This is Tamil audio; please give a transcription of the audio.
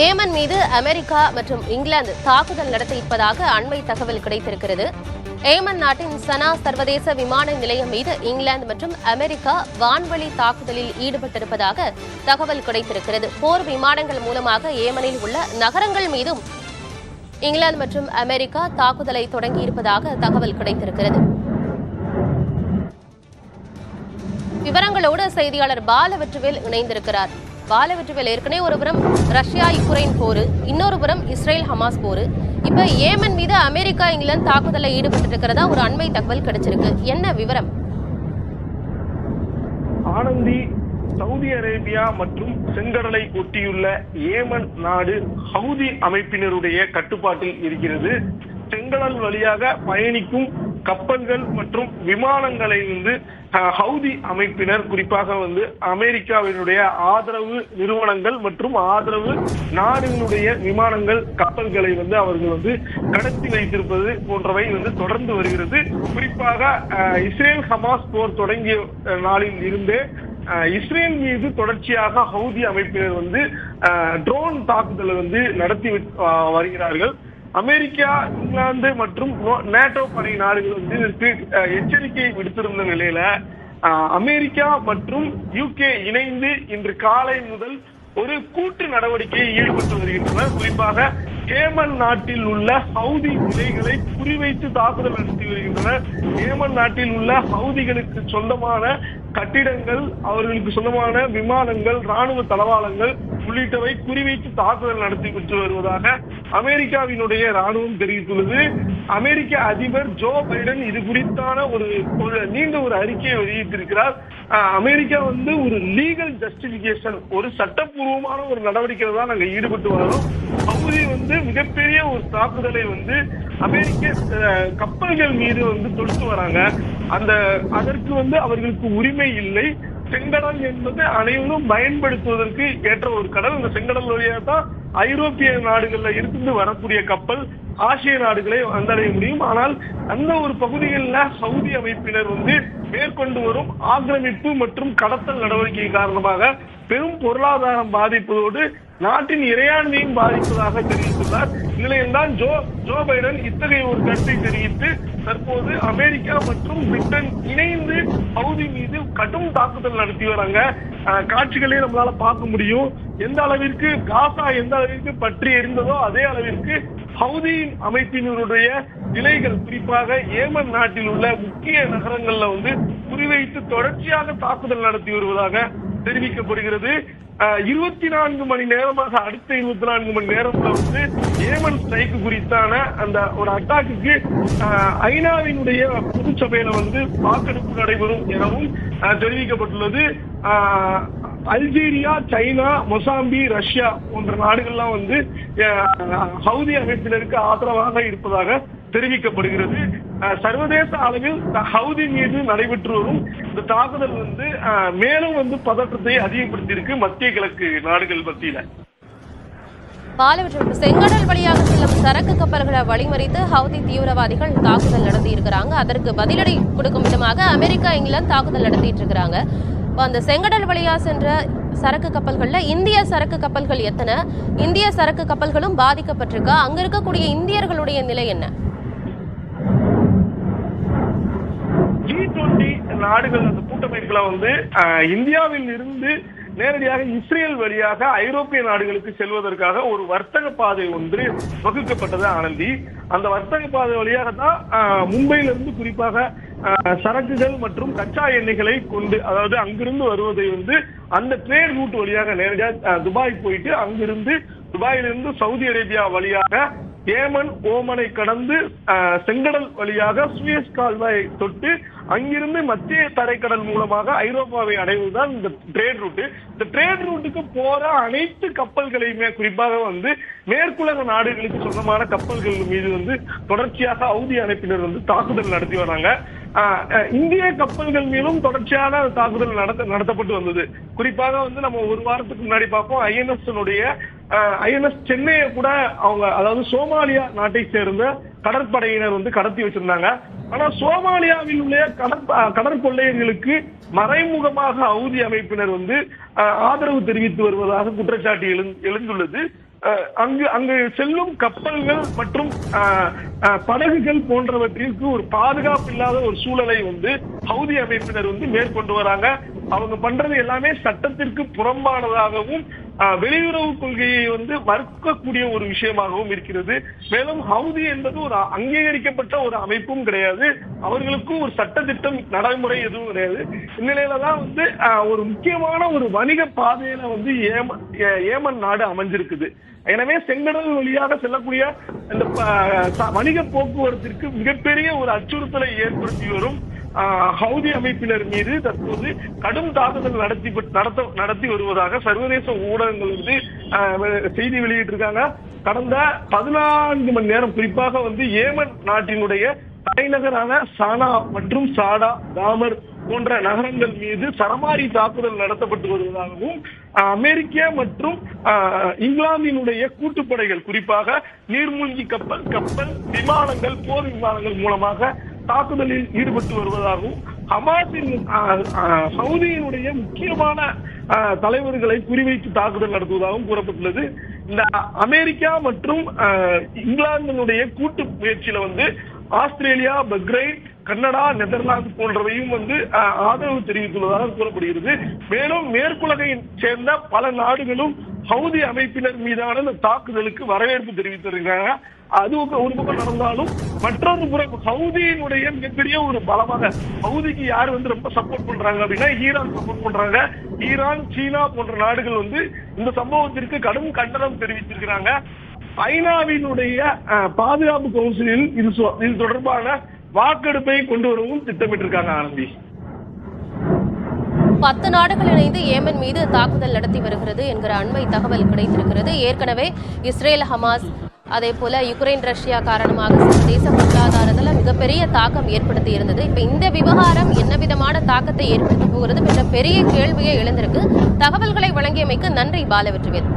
ஏமன் மீது அமெரிக்கா மற்றும் இங்கிலாந்து தாக்குதல் நடத்தியிருப்பதாக அண்மை தகவல் கிடைத்திருக்கிறது. ஏமன் நாட்டின் சனா சர்வதேச விமான நிலையம் மீது இங்கிலாந்து மற்றும் அமெரிக்கா வான்வழி தாக்குதலில் ஈடுபட்டிருப்பதாக தகவல் கிடைத்திருக்கிறது. போர் விமானங்கள் மூலமாக ஏமனில் உள்ள நகரங்கள் மீதும் இங்கிலாந்து மற்றும் அமெரிக்கா தாக்குதலை தொடங்கியிருப்பதாக தகவல் கிடைத்திருக்கிறது. விவரங்களோடு செய்தியாளர் பாலவெற்றுவேல் இணைந்திருக்கிறார். பாலவெற்றுவேல், ஏற்கனவே ஒருபுறம் ரஷ்யா யுக்ரைன் போர், இன்னொரு புறம் இஸ்ரேல் ஹமாஸ் போர், இப்ப ஏமன் மீது அமெரிக்கா இங்கிலாந்து தாக்குதலை ஈடுபட்டு இருக்கிறதா ஒரு அண்மை தகவல் கிடைச்சிருக்கு. என்ன விவரம்? ஆனந்தி, சவுதி அரேபியா மற்றும் செங்கடலை ஒட்டியுள்ள ஏமன் நாடு ஹவுதி அமைப்பினருடைய கட்டுப்பாட்டில் இருக்கிறது. செங்கடல் வழியாக பயணிக்கும் கப்பல்கள் மற்றும் விமானங்களை ஹவுதி அமைப்பினர் குறிப்பாக அமெரிக்காவினுடைய ஆதரவு நிறுவனங்கள் மற்றும் ஆதரவு நாடுகளுடைய விமானங்கள் கப்பல்களை அவர்கள் கடத்தி வைத்திருப்பது போன்றவை தொடர்ந்து வருகிறது. குறிப்பாக இஸ்ரேல் ஹமாஸ் போர் தொடங்கிய நாளில் இருந்தே இஸ்ரேல் மீது தொடர்ச்சியாக ஹவுதி அமைப்பினர் ட்ரோன் தாக்குதலை நடத்தி வருகிறார்கள். அமெரிக்கா, இங்கிலாந்து மற்றும் நேட்டோ படை நாடுகள் இதற்கு எச்சரிக்கை விடுத்திருந்த நிலையில அமெரிக்கா மற்றும் யுகே இணைந்து இன்று காலை முதல் ஒரு கூட்டு நடவடிக்கையில் ஈடுபட்டு வருகின்றனர். குறிப்பாக ஏமன் நாட்டில் உள்ள ஹவுதி நிலைகளை குறிவைத்து தாக்குதல் நடத்தி வருகின்றனர். ஏமன் நாட்டில் உள்ள ஹவுதிகளுக்கு சொந்தமான கட்டிடங்கள், அவர்களுக்கு சொந்தமான விமானங்கள், ராணுவ தளவாளங்கள் உள்ளிட்டவை குறிவைத்து தாக்குதல் நடத்தி பெற்று வருவதாக அமெரிக்காவினுடைய ராணுவம் தெரிவித்துள்ளது. அமெரிக்க அதிபர் ஜோ பைடன் இது குறித்தான ஒரு நீண்ட ஒரு அறிக்கையை வெளியிட்டிருக்கிறார். அமெரிக்கா ஒரு லீகல் ஜஸ்டிபிகேஷன், ஒரு சட்டப்பூர்வமான ஒரு நடவடிக்கை தான் நாங்கள் ஈடுபட்டு வரோம். ஹவுதி மிகப்பெரிய ஒரு தாக்குதலை அமெரிக்க கப்பல்கள் மீது தொடுத்து வராங்க. அதற்கு அவர்களுக்கு உரிமை இல்லை. செங்கடல் என்பது அனைவரும் பயன்படுத்துவதற்கு ஏற்ற ஒரு கடல். இந்த செங்கடல் வழியாக தான் ஐரோப்பிய நாடுகள்ல இருந்து வரக்கூடிய கப்பல் ஆசிய நாடுகளை வந்தடைய முடியும். ஆனால் அந்த ஒரு பகுதிகளில் சவுதி அமைப்பினர் மேற்கொண்டு வரும் ஆக்கிரமிப்பு மற்றும் கடத்தல் நடவடிக்கை காரணமாக பெரும் பொருளாதாரம் பாதிப்பதோடு நாட்டின் இறையாண்மையும் பாதிப்பதாக தெரிவித்துள்ளார். இந்நிலையில்தான் ஜோ பைடன் இத்தகைய ஒரு கருத்தை தெரிவித்து தற்போது அமெரிக்கா மற்றும் பிரிட்டன் இணைந்து ஹவுதி மீது கடும் தாக்குதல் நடத்தி வராங்க. காட்சிகளே நம்மளால பார்க்க முடியும். எந்த அளவிற்கு காசா எந்த அளவிற்கு பற்றி எரிந்ததோ அதே அளவிற்கு ஹவுதி அமைப்பினருடைய நிலைகள் குறிப்பாக ஏமன் நாட்டில் உள்ள முக்கிய நகரங்கள்ல குறிவைத்து தொடர்ச்சியாக தாக்குதல் நடத்தி வருவதாக தெரிவிக்கப்படுகிறது. 24 மணி நேரமாக அடுத்த 24 மணி நேரத்துல ஏமன் ஸ்ட்ரைக் குறித்தான அந்த ஒரு அட்டாக்கு ஐநாவினுடைய பொதுச்சபையில வாக்கெடுப்பு நடைபெறும் எனவும் தெரிவிக்கப்பட்டுள்ளது. அல்ஜீரியா, சைனா, மொசாம்பி, ரஷ்யா போன்ற நாடுகள்லாம் ஹவுதி அமைப்பினருக்கு ஆதரவாக இருப்பதாக தெரிவிக்கப்படுகிறது. சர்வதேச அளவில் ஹவுதி மீது நடைபெற்று வரும் இந்த தாக்குதல் மேலும் பதற்றத்தை அதிகப்படுத்தியிருக்கு மத்திய கிழக்கு நாடுகள் மத்தியில. செங்கடல் வழியாக செல்லும் சரக்கு கப்பல்களை வழிமறித்து ஹவுதி தீவிரவாதிகள் தாக்குதல் நடத்தி இருக்கிறாங்க. அதற்கு பதிலடி கொடுக்கும் விதமாக அமெரிக்கா, இங்கிலாந்து தாக்குதல் நடத்திட்டு இருக்கிறாங்க. அந்த செங்கடல் வழியா சென்ற சரக்கு கப்பல்கள்ல இந்திய சரக்கு கப்பல்கள் எத்தனை? இந்திய சரக்கு கப்பல்களும் பாதிக்கப்பட்டிருக்கா? அங்க இருக்கக்கூடிய இந்தியர்களுடைய நிலை என்ன? G20 நாடுகள் அந்த கூட்டமைப்புல இந்தியாவில் இருந்து நேரடியாக இஸ்ரேல் வழியாக ஐரோப்பிய நாடுகளுக்கு செல்வதற்காக ஒரு வர்த்தக பாதை வகுக்கப்பட்டது ஆனந்தி. அந்த வர்த்தக பாதை வழியாக தான் மும்பையிலிருந்து குறிப்பாக சரக்குகள் மற்றும் கச்சா எண்ணெய்களை கொண்டு, அதாவது அங்கிருந்து வருவதை அந்த ட்ரேட் ரூட் வழியாக நேரடியாக துபாய் போயிட்டு அங்கிருந்து துபாயிலிருந்து சவுதி அரேபியா வழியாக ஏமன், ஓமனை கடந்து செங்கடல் வழியாக சுயஸ் கால்வாயை தொட்டு அங்கிருந்து மத்திய தரைக்கடல் மூலமாக ஐரோப்பாவை அடைவதுதான் இந்த ட்ரேட் ரூட். இந்த ட்ரேட் ரூட்டுக்கு போற அனைத்து கப்பல்களையுமே குறிப்பாக மேற்குலக நாடுகளுக்கு சொந்தமான கப்பல்கள் மீது தொடர்ச்சியாக ஹவுதி அமைப்பினர் தாக்குதல் நடத்தி வராங்க. இந்திய கப்பல்கள் மீதும் தொடர்ச்சியான தாக்குதல் நடத்தப்பட்டு வந்தது. குறிப்பாக நம்ம ஒரு வாரத்துக்கு முன்னாடி பார்ப்போம், ஐஎன்எஸ் சென்னையை கூட அவங்க, அதாவது சோமாலியா நாட்டை சேர்ந்த கடற்படையினர் கடத்தி வச்சிருந்தாங்க. ஆனா சோமாலியாவில் உள்ள கடற்கொள்ளையர்களுக்கு மறைமுகமாக ஹவுதி அமைப்பினர் ஆதரவு தெரிவித்து வருவதாக குற்றச்சாட்டு எழுந்துள்ளது. அங்கு செல்லும் கப்பல்கள் மற்றும் படகுகள் போன்றவற்றிற்கு ஒரு பாதுகாப்பு இல்லாத ஒரு சூழலை வந்து ஹவுதி அமைப்பினர் வந்து மேற்கொண்டு வராங்க. அவங்க பண்றது எல்லாமே சட்டத்திற்கு புறம்பானதாகவும் வெளியுறவு கொள்கையை வந்து மறுக்கக்கூடிய ஒரு விஷயமாகவும் இருக்கிறது. மேலும் ஹவுதி என்பது ஒரு அங்கீகரிக்கப்பட்ட ஒரு அமைப்பும் கிடையாது, அவர்களுக்கும் ஒரு சட்டத்திட்டம் நடைமுறை எதுவும் கிடையாது. இந்நிலையில தான் வந்து ஒரு முக்கியமான ஒரு வணிக பாதையில வந்து ஏமன் நாடு அமைஞ்சிருக்குது. எனவே செங்கடல் வழியாக செல்லக்கூடிய இந்த வணிக போக்குவரத்திற்கு மிகப்பெரிய ஒரு அச்சுறுத்தலை ஏற்படுத்தி வரும் ஹவுதி அமைப்பினர் மீது தற்போது கடும் தாக்குதல் நடத்தி வருவதாக சர்வதேச ஊடகங்கள் வந்து செய்தி வெளியிட்டிருக்காங்க. கடந்த 14 மணி நேரம் குறிப்பாக வந்து ஏமன் நாட்டினுடைய தலைநகரான சானா மற்றும் சாடா, தாமர் போன்ற நகரங்கள் மீது சரமாரி தாக்குதல் நடத்தப்பட்டு வருவதாகவும் அமெரிக்க மற்றும் இங்கிலாந்தினுடைய கூட்டுப்படைகள் குறிப்பாக நீர்மூழ்கி கப்பல் விமானங்கள், போர் விமானங்கள் மூலமாக தாக்குதலில் ஈடுபட்டு வருவதாகவும் ஹமாஸின் சவுதியினுடைய முக்கியமான தலைவர்களை குறிவைத்து தாக்குதல் நடத்துவதாகவும் கூறப்பட்டுள்ளது. இந்த அமெரிக்கா மற்றும் இங்கிலாந்தினுடைய கூட்டு முயற்சியில வந்து ஆஸ்திரேலியா, பஹ்ரைன், கனடா, நெதர்லாந்து போன்றவையும் வந்து ஆதரவு தெரிவித்துள்ளதாக கூறப்படுகிறது. மேலும் மேற்குலகை சேர்ந்த பல நாடுகளும் ஹவுதி அமைப்பினர் மீதான இந்த தாக்குதலுக்கு வரவேற்பு தெரிவித்திருக்காங்க. அது ஒரு பக்கம் நடந்தாலும் மற்றொரு புறம் ஹவுதியினுடைய மிகப்பெரிய ஒரு பலமாக ஹவுதிக்கு யார் வந்து ரொம்ப சப்போர்ட் பண்றாங்க அப்படின்னா ஈரான் சப்போர்ட் பண்றாங்க. ஈரான், சீனா போன்ற நாடுகள் வந்து இந்த சம்பவத்திற்கு கடும் கண்டனம் தெரிவித்திருக்கிறாங்க. ஐநாவினுடைய பாதுகாப்பு கவுன்சிலில் இது தொடர்பான வாக்கெடுப்பை கொண்டு வரவும் திட்டமிட்டிருக்காங்க. ஆனந்தி, 10 நாடுகள் இணைந்து ஏமன் மீது தாக்குதல் நடத்தி வருகிறது என்கிற அண்மை தகவல் கிடைத்திருக்கிறது. ஏற்கனவே இஸ்ரேல், ஹமாஸ், அதே போல யுக்ரைன், ரஷ்யா காரணமாக சர்வதேச பொருளாதாரத்தில் மிகப்பெரிய தாக்கம் ஏற்படுத்தி இருந்தது. இப்ப இந்த விவகாரம் என்ன விதமான தாக்கத்தை ஏற்படுத்த போகிறது என்ற பெரிய கேள்வியை எழுந்திருக்கு. தகவல்களை வழங்கியமைக்கு நன்றி பாலவெற்றிவேல்.